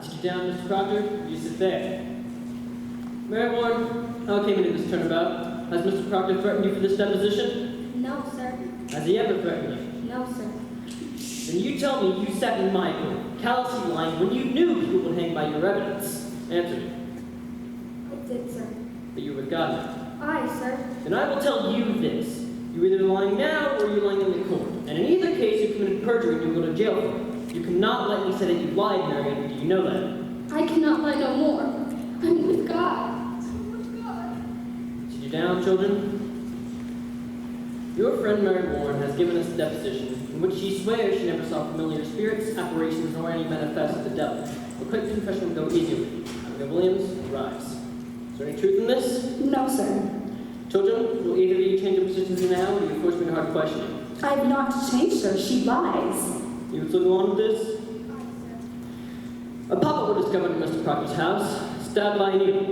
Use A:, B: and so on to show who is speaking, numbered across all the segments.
A: Sit you down, Mr. Proctor. You sit there. Mary Warren, how came into this turnabout? Has Mr. Proctor threatened you for this deposition?
B: No, sir.
A: Has he ever threatened you?
B: No, sir.
A: Then you tell me you sat in my court, callously lying when you knew people would hang by your evidence. Answer me.
B: I did, sir.
A: But you were God.
B: Aye, sir.
A: Then I will tell you this. You're either lying now or you're lying in the court. And in either case, you committed perjury and you'll go to jail for it. You cannot let me say that you lied, Marion. Do you know that?
B: I cannot lie no more. I'm with God.
A: Sit you down, children. Your friend Mary Warren has given us a deposition in which she swears she never saw familiar spirits, apparitions, nor any manifest of the devil. A quick confession will go easy with you. Abigail Williams, rise. Is there any truth in this?
B: No, sir.
A: Children, will either of you change your positions now, or do you force me to hard questioning?
C: I have not changed, sir. She lies.
A: You would still go on with this? A pocket was discovered in Mr. Proctor's house, stabbed by a needle.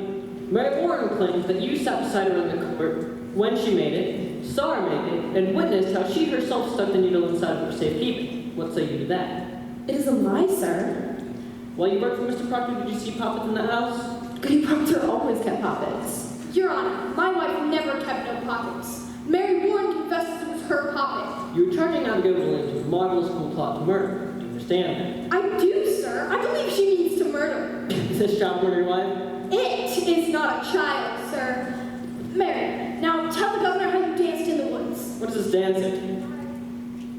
A: Mary Warren claims that you sat beside her in the court when she made it, saw her make it, and witnessed how she herself stuck the needle inside of her safekeeping. What say you to that?
C: It is a lie, sir.
A: While you worked for Mr. Proctor, did you see poppets in the house?
C: Goody Proctor always kept poppets.
D: Your Honor, my wife never kept no pockets. Mary Warren confesses it was her pocket.
A: You were charging Abigail Williams with a marvelous cool plot to murder. Do you understand
D: I do, sir. I believe she means to murder.
A: that? Is this child murder your wife?
D: It is not a child, sir. Mary, now tell the governor how you danced in the woods.
A: What is this dancing?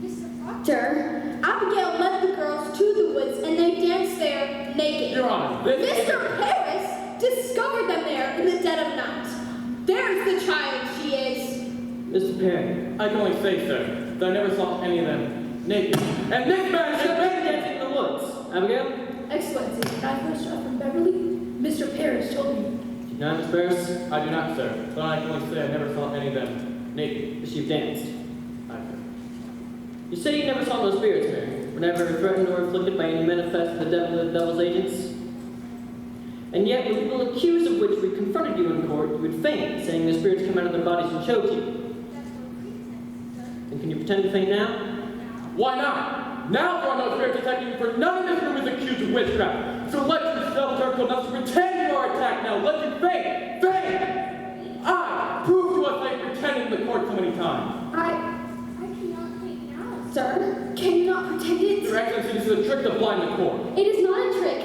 D: Mr. Proctor, Abigail led the girls to the woods and they danced there naked.
E: Your Honor, this
D: Mr. Harris discovered them there in the dead of night. There's the child she is.
A: Mr. Perry.
E: I can only say, sir, that I never saw any of them naked. And this man should
A: Should dancing in the woods. Abigail?
D: Excellency, did I first shot from Beverly? Mr. Parrish told me.
A: Do you know Miss Ferris?
E: I do not, sir, but I can only say I never saw any of them naked.
A: But you've danced.
E: I
A: You say you never saw no spirits, Mary. Were never threatened or inflicted by any manifest of the devil's agents? And yet, when people accused of witchery confronted you in court, you would faint, saying the spirits come out of their bodies and choke you. And can you pretend to faint now?
E: Why not? Now there are no spirits attacking you, for none of this room is accused of witchcraft. So let yourself circle enough to pretend you are attacked now. Let you faint! Faint! I prove to us that you pretended in the court so many times.
D: I cannot faint now, sir. Can you not pretend it?
E: Your Excellency, this is a trick to blind the court.
D: It is not a trick.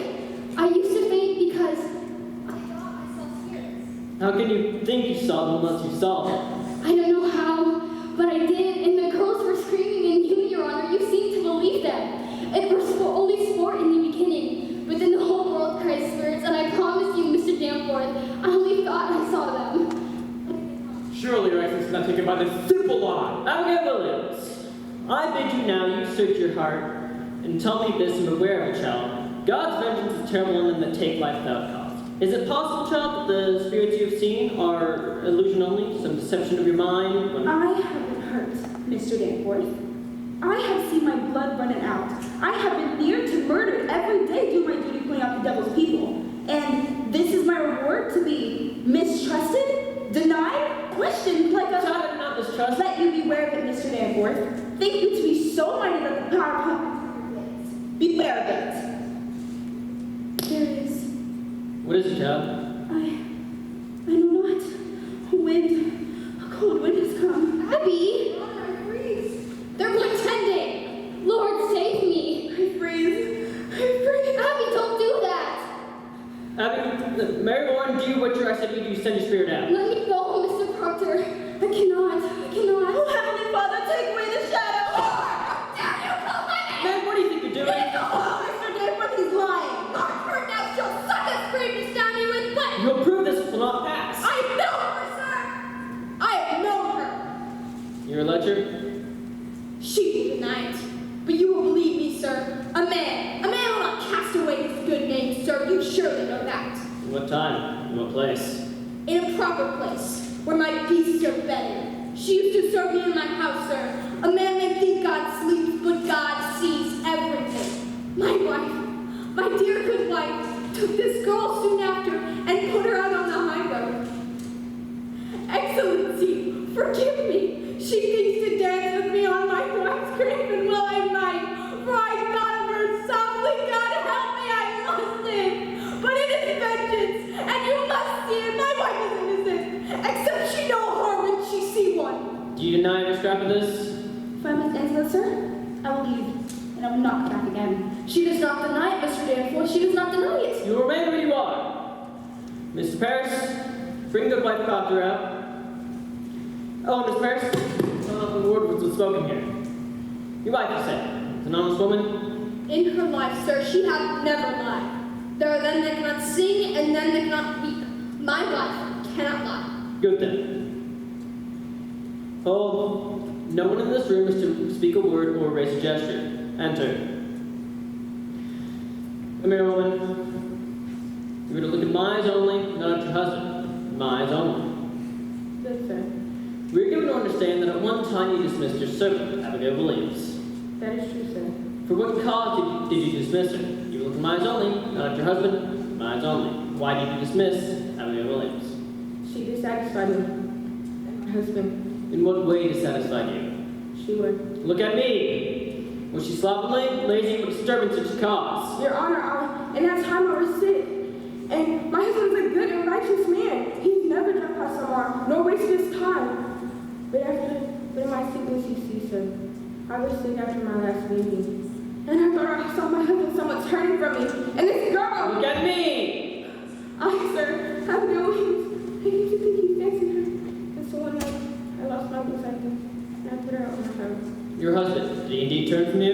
D: I used to faint because I thought I saw spirits.
A: How can you think you saw them unless you saw them?
D: I don't know how, but I did, and the girls were screaming, and you, Your Honor, you seemed to believe them. It was only sport in the beginning, but then the whole world cries spirits, and I promise you, Mr. Danforth, I only thought I saw them.
E: Surely your Excellency is not taken by this simple lie.
A: Abigail Williams, I bid you now, you search your heart, and tell me this and beware of it, child. God's vengeance is terrible on them that take life without cause. Is it possible, child, that the spirits you have seen are illusion only, some deception of your mind?
C: I have been hurt, Mr. Danforth. I have seen my blood running out. I have been near to murdered every day doing my duty pointing out the devil's people. And this is my reward to be mistrusted, denied, questioned like a...
A: Child, I'm not distrust.
C: Let you beware of it, Mr. Danforth. Think you to be so mighty that the power of... Beware of it. There it is.
A: What is it, child?
C: I know not. A wind, a cold wind has come.
D: Abby! They're pretending! Lord, save me!
C: I freeze.
D: Abby, don't do that!
A: Abby, Mary Warren, do what I said you do, send your spirit out.
D: Let me go, Mr. Proctor. I cannot.
C: Oh, Heavenly Father, take away the shadow.
D: How dare you call my name?
A: Mary, what do you think you're doing?
C: Oh, Mr. Danforth, he's lying.
D: Lord, her now shall suck a scream to stab you with what?
A: You'll prove this will not pass.
D: I know her, sir! I have known her!
A: You're a lecher?
D: She will deny it. But you will believe me, sir. A man will not cast away his good name, sir. You surely know that.
A: In what time? In what place?
D: In a proper place, where my beasts are bedded. She used to serve me in my house, sir. A man may think God sleeps, but God sees everything. My wife, my dear good wife, took this girl soon after and put her out on the high road. Excellency, forgive me. She thinks to dance with me on my wife's grave, and well I might, for I thought of her softly. God help me, I must
C: knocked back again.
D: She does not deny it, Mr. Danforth. She does not deny it.
A: You will remain where you are. Mr. Paris, bring the wife copter out. Oh, Miss Paris, the word was spoken here. Your wife, you said, is an honest woman?
D: In her life, sir, she hath never lied. There are them that cannot sing, and them that cannot weep. My wife cannot lie.
A: Good then. Hold. No one in this room is to speak a word or raise a gesture. Enter. Come here, woman. You're to look at my eyes only, not at your husband. My eyes only.
C: Good, sir.
A: We are given to understand that at one time you dismissed your servant, Abigail Williams.
C: That is true, sir.
A: For what cause did you dismiss her? You look at my eyes only, not at your husband. My eyes only. Why did you dismiss Abigail Williams?
C: She dissatisfied me. And my husband.
A: In what way dissatisfied you?
C: She would.
A: Look at me! Was she slovenly, lazy, what disturbance did she cause?
C: Your Honor, in that time I was sick. And my husband's a good and righteous man. He's never done past someone, nor wasted his time. But in my sickness, you see, sir, I was sick after my last meeting. And I thought I saw my husband somewhat turning from me. And this girl!
A: Look at me!
C: Sir, have no wings. I used to think he's dancing her. And so one night, I lost my blue cycle. And I put her out on my house.
A: Your husband, did he indeed turn from you?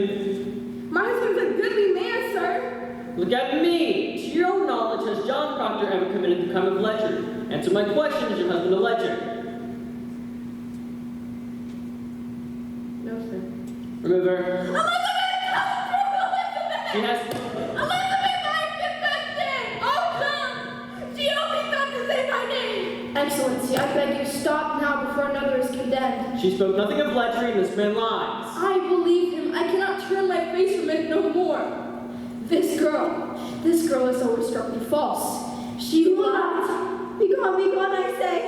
C: My husband's a goodly man, sir.
A: Look at me! To your own knowledge, has John Proctor ever committed the crime of lecher? Answer my question, is your husband a lecher?
C: No, sir.
A: Remove her. She has...
D: Elizabeth, I confessed it! Oh, come! She only thought to say my name! Excellency, I beg you, stop now before another is condemned.
A: She spoke nothing of lechery, and this man lies.
D: I believe him. I cannot turn my face from it no more. This girl has always struck me false. She lied.
C: Be gone, I say.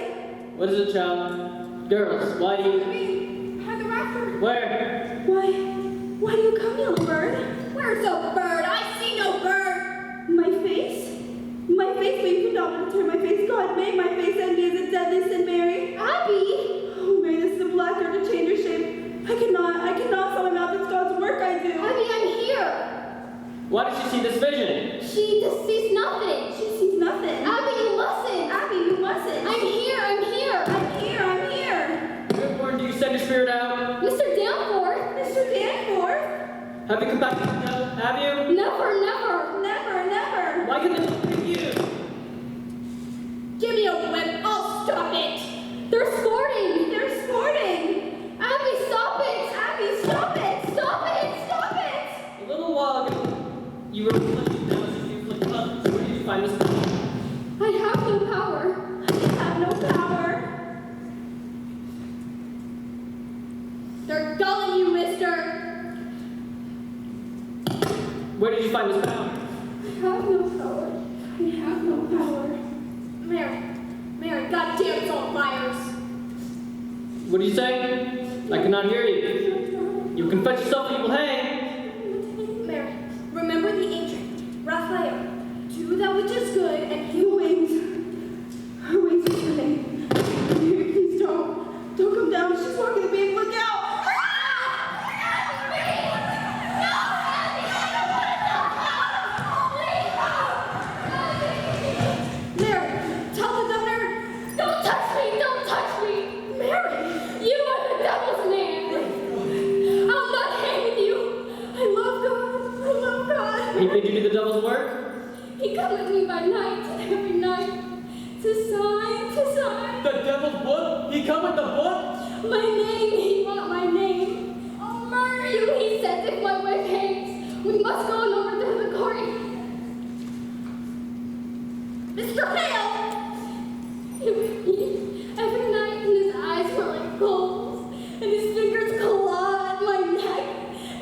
A: What is it, child? Girls, why do you...
C: By the rafter.
A: Where?
C: Why do you come, young bird?
D: Where's a bird? I see no bird.
C: My face? My face, but you cannot turn my face. God made my face envy as a deadly sin, Mary.
D: Abby!
C: Oh, Mary, this is a black earth to change your shape. I cannot fill my mouth. It's God's work I do.
D: Abby, I'm here.
A: Why does she see this vision?
D: She sees nothing.
C: She sees nothing.
D: Abby, you listen.
C: Abby, you mustn't.
D: I'm here.
C: I'm here.
A: Where do you send your spirit out?
D: Mr. Danforth.
C: Mr. Danforth?
A: Have you come back to the devil? Have you?
D: Never.
C: Never.
A: Why couldn't they look at you?
D: Give me a whip. I'll stop it. They're sporting. Abby, stop it.
A: A little while ago, you were afflicted now as if you afflict others. Where did you find this power?
D: I have no power.
C: I have no power.
D: They're dulling you, mister.
A: Where did you find this power?
C: I have no power.
D: Mary, goddamn, it's all liars.
A: What did you say? I cannot hear you. You confess yourself and you will hang.
D: Mary, remember the ancient Raphael. Do that which is good, and he
C: Her wings are turning. Mary, please don't come down. She's walking the beam. Look out.
D: Mary, tell the governor, don't touch me. Mary, you are the devil's man. I'll not hang with you. I love God.
A: He bid you do the devil's work?
D: He comes with me by night, every night, to sign.
E: The devil's book? He come with the book?
D: My name, he want my name. I'll murder you, he says, if my wife hangs. We must go on over to the court. Mr. Hale! He with me every night, and his eyes were like coals, and his fingers claw at my neck,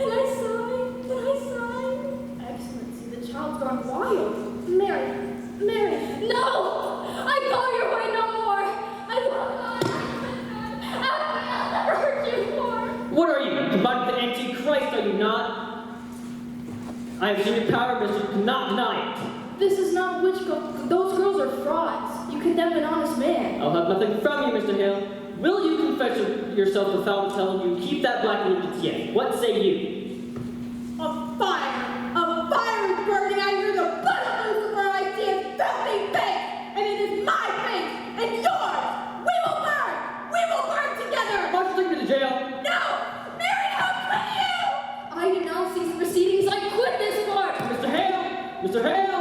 D: and I sighed. Excellency, the child's gone wild. Mary, no! I go your way no more! I love God! I'll never hurt you more!
A: What are you? Combined with the Antichrist, are you not? I have seen your power, but you cannot deny it.
D: This is not witchcraft. Those girls are frauds. You condemn an honest man.
A: I'll have nothing from you, Mr. Hale. Will you confess yourself without telling you keep that black allegiance yet? What say you?
D: A
A: Mr. Hale!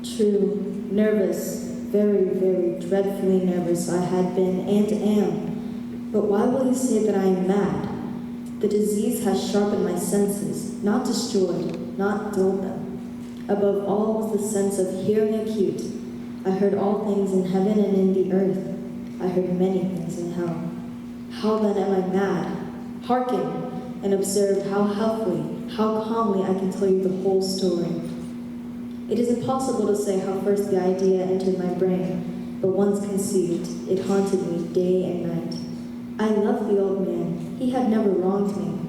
F: True, nervous, very, very dreadfully nervous I had been and am. But why will you say that I am mad? The disease has sharpened my senses, not destroyed, not dulled them. Above all was the sense of hearing acute. I heard all things in heaven and in the earth. I heard many things in hell. How then am I mad? Hearken and observe how healthily, how calmly I can tell you the whole story. It is impossible to say how first the idea entered my brain, but once conceived, it haunted me day and night. I loved the old man. He had never wronged me.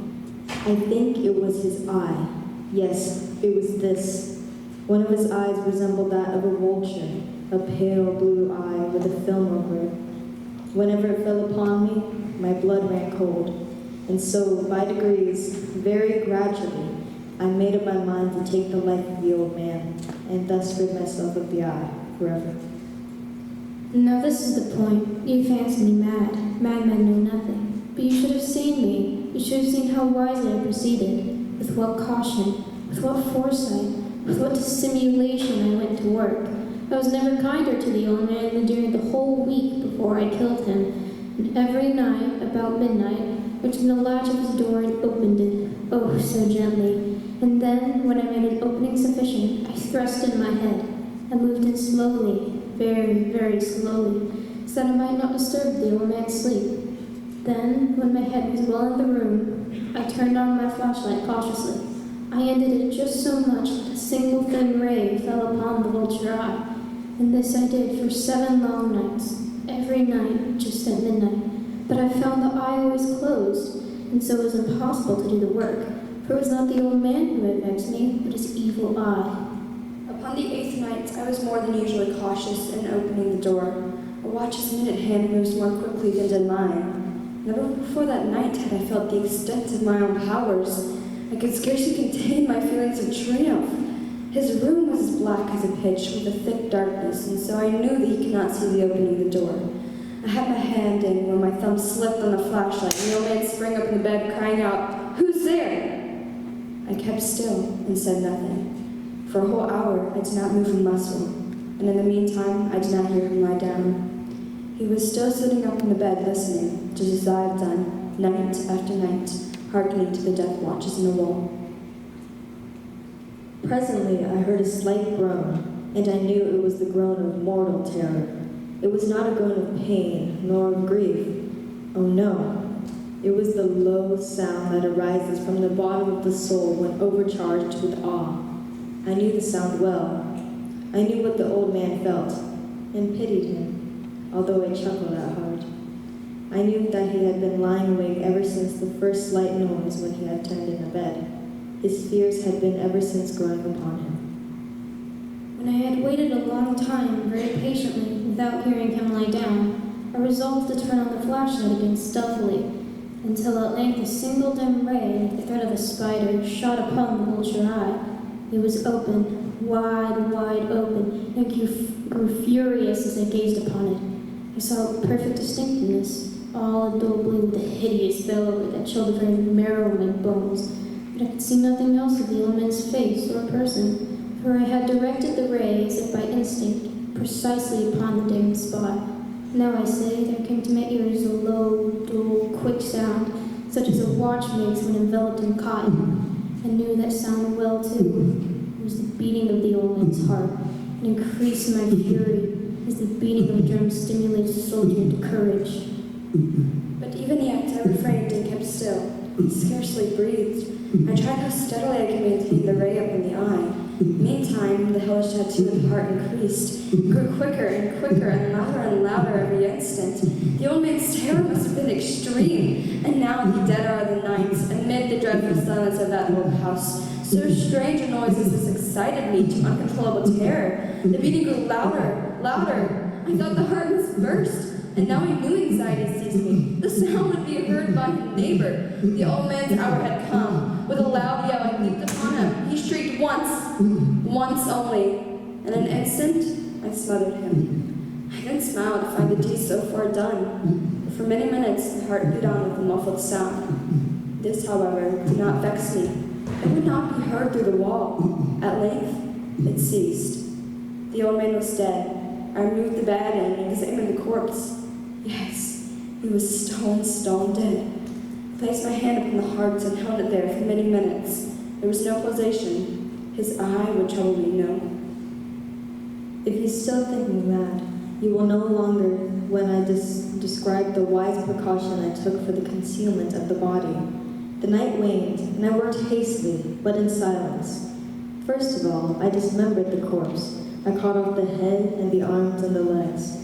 F: I think it was his eye. Yes, it was this. One of his eyes resembled that of a vulture, a pale blue eye with a film over it. Whenever it fell upon me, my blood ran cold. And so, by degrees, very gradually, I made up my mind to take the life of the old man, and thus rid myself of the eye forever.
B: Now this is the point. You fancy me mad. Madmen know nothing. But you should have seen me. You should have seen how wisely I proceeded, with what caution, with what foresight, with what dissimulation I went to work. I was never kinder to the old man than during the whole week before I killed him. And every night, about midnight, I turned the latch of his door and opened it, oh, so gently. And then, when I made an opening sufficient, I thrust in my head. I moved in slowly, very, very slowly, so that I might not disturb the old man's sleep. Then, when my head was well in the room, I turned on my flashlight cautiously. I ended it just so much that a single thin ray fell upon the vulture eye. And this I did for 7 long nights, every night, just at midnight. But I found the eye always closed, and so it was impossible to do the work. For it was not the old man who had vexed me, but his evil eye.
C: Upon the 8th night, I was more than usually cautious in opening the door. A watch's minute hand moves more quickly than did mine. Never before that night had I felt the extent of my own powers. I could scarcely contain my feelings of triumph. His room was as black as a pitch, with a thick darkness, and so I knew that he could not see the opening of the door. I had my hand in when my thumb slipped on the flashlight, and the old man sprang up in the bed, crying out, "Who's there?" I kept still and said nothing. For a whole hour, I did not move a muscle, and in the meantime, I did not hear him lie down. He was still sitting up in the bed listening, just as I have done, night after night, hearkening to the death watches in the wall.
F: Presently, I heard a slight groan, and I knew it was the groan of mortal terror. It was not a groan of pain, nor of grief. Oh no. It was the low sound that arises from the bottom of the soul when overcharged with awe. I knew the sound well. I knew what the old man felt, and pitied him, although I chuckled at heart. I knew that he had been lying awake ever since the first slight noise when he had turned in the bed. His fears had been ever since growing upon him.
B: When I had waited a long time, very patiently, without hearing him lie down, I resolved to turn on the flashlight again stealthily, until at length a single dim ray, like the thread of a spider, shot upon the vulture eye. It was open, wide, wide open, and grew furious as I gazed upon it. I saw it with perfect distinctness, all a dull blue with a hideous veil over it that chilled the very marrow of my bones. But I could see nothing else of the old man's face or person, for I had directed the ray, as if by instinct, precisely upon the dim spot. Now I say, there came to my ears a low, dull, quick sound, such as a watch makes when enveloped in cotton. I knew that sound well, too. It was the beating of the old man's heart, and increased my fury, as the beating of a drum stimulates a soldier into courage.
C: But even yet, I refrained and kept still, scarcely breathed. I tried how steadily I could maintain the ray up in the eye. Meantime, the hellish tattoo of the heart increased, grew quicker and quicker and louder every instant. The old man's terror must have been extreme, and now the dead are the nights, amid the dreadful silence of that old house. So strange a noise as this excited me to uncontrollable terror. The beating grew louder, louder. I thought the heart must burst. And now I knew anxiety seized me. The sound would be heard by the neighbor. The old man's hour had come. With a loud yell, I leaped upon him. He shrieked once only. In an instant, I smothered him. I and smiled to find the deed so far done. But for many minutes the heart beat on with a muffled sound. This, however, did not vex me. It would not be heard through the wall. At length, it ceased. The old man was dead. I removed the bed and examined the corpse. Yes, he was stone dead. I placed my hand upon the heart and held it there for many minutes. There was no pulsation. His eye would trouble me no.
F: If you still think me mad, you will no longer when I describe the wise precaution I took for the concealment of the body. The night waned, and I worked hastily, but in silence. First of all, I dismembered the corpse. I cut off the head and the arms and the legs.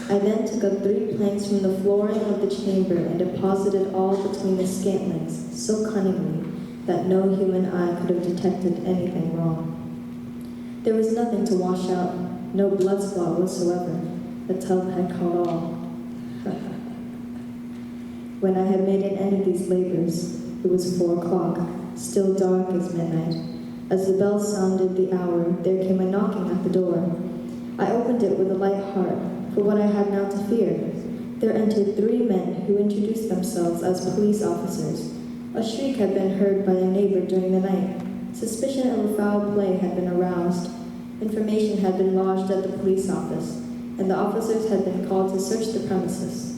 F: I then took up 3 planks from the flooring of the chamber and deposited all between the scantlings so cunningly that no human eye could have detected anything wrong. There was nothing to wash out, no blood spot whatsoever. The tub had caught all. When I had made an end of these labors, it was 4 o'clock, still dark as midnight. As the bell sounded the hour, there came a knocking at the door. I opened it with a light heart, for what I had now to fear. There entered 3 men who introduced themselves as police officers. A shriek had been heard by a neighbor during the night. Suspicion of foul play had been aroused. Information had been lodged at the police office, and the officers had been called to search the premises.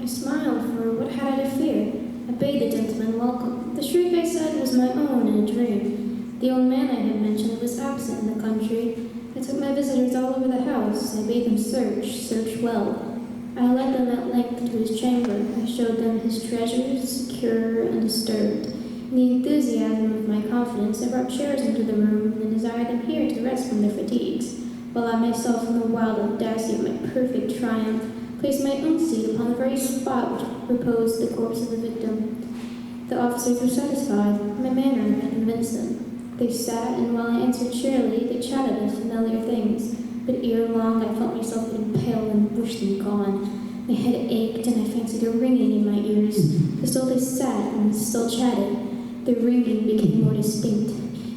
B: I smiled, for what had I to fear? I bade the gentleman welcome. The shriek, I said, was my own in a dream. The old man I had mentioned was absent in the country. I took my visitors all over the house. I bade them search well. I led them at length to his chamber. I showed them his treasures, secure and disturbed. In the enthusiasm of my confidence, I brought chairs into the room and desired them here to rest from their fatigues, while I myself, in the wild audacity of my perfect triumph, placed my own seat upon the very spot which reposed the corpse of the victim. The officers were satisfied. My manner had convinced them. They sat, and while I answered cheerily, they chatted of familiar things. But ere long I felt myself getting pale and wished them gone. My head ached, and I fancied a ringing in my ears. But still they sat and still chatted. The ringing became more distinct.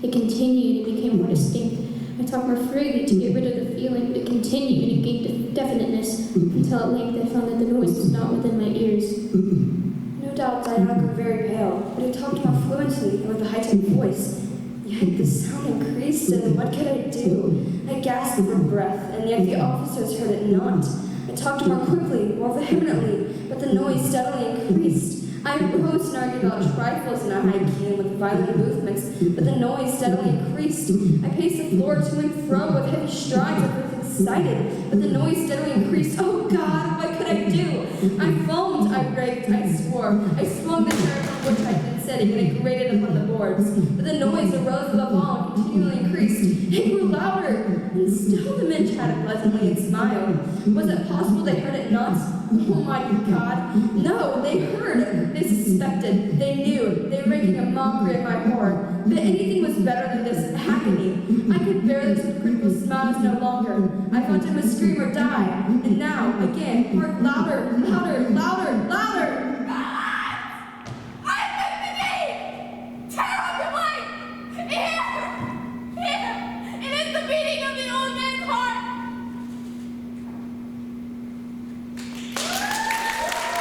B: It continued and became more distinct. I talked more freely to get rid of the feeling, but it continued and it gained definiteness, until at length I found that the noise was not within my ears.
C: No doubt Diana grew very pale, but I talked more fluently and with a heightened voice. Yet the sound increased, and what could I do? I gasped for breath, and yet the officers heard it not. I talked more quickly, more vehemently, but the noise steadily increased. I opposed and argued about trifles in a high key and with violent movements, but the noise steadily increased. I paced the floor to and fro with heavy strides. I was excited, but the noise steadily increased. Oh God, what could I do? I foamed, I raved, I swore. I swung the chair on which I had been sitting, and it grated upon the boards. But the noise arose above all and continually increased. It grew louder, and still the men chatted pleasantly and smiled. Was it possible they heard it not? Oh my God! No, they heard. They suspected. They knew. They were making a mockery of my horror. But anything was better than this agony. I could bear those critical smiles no longer. I thought I must scream or die. And now, again, hark louder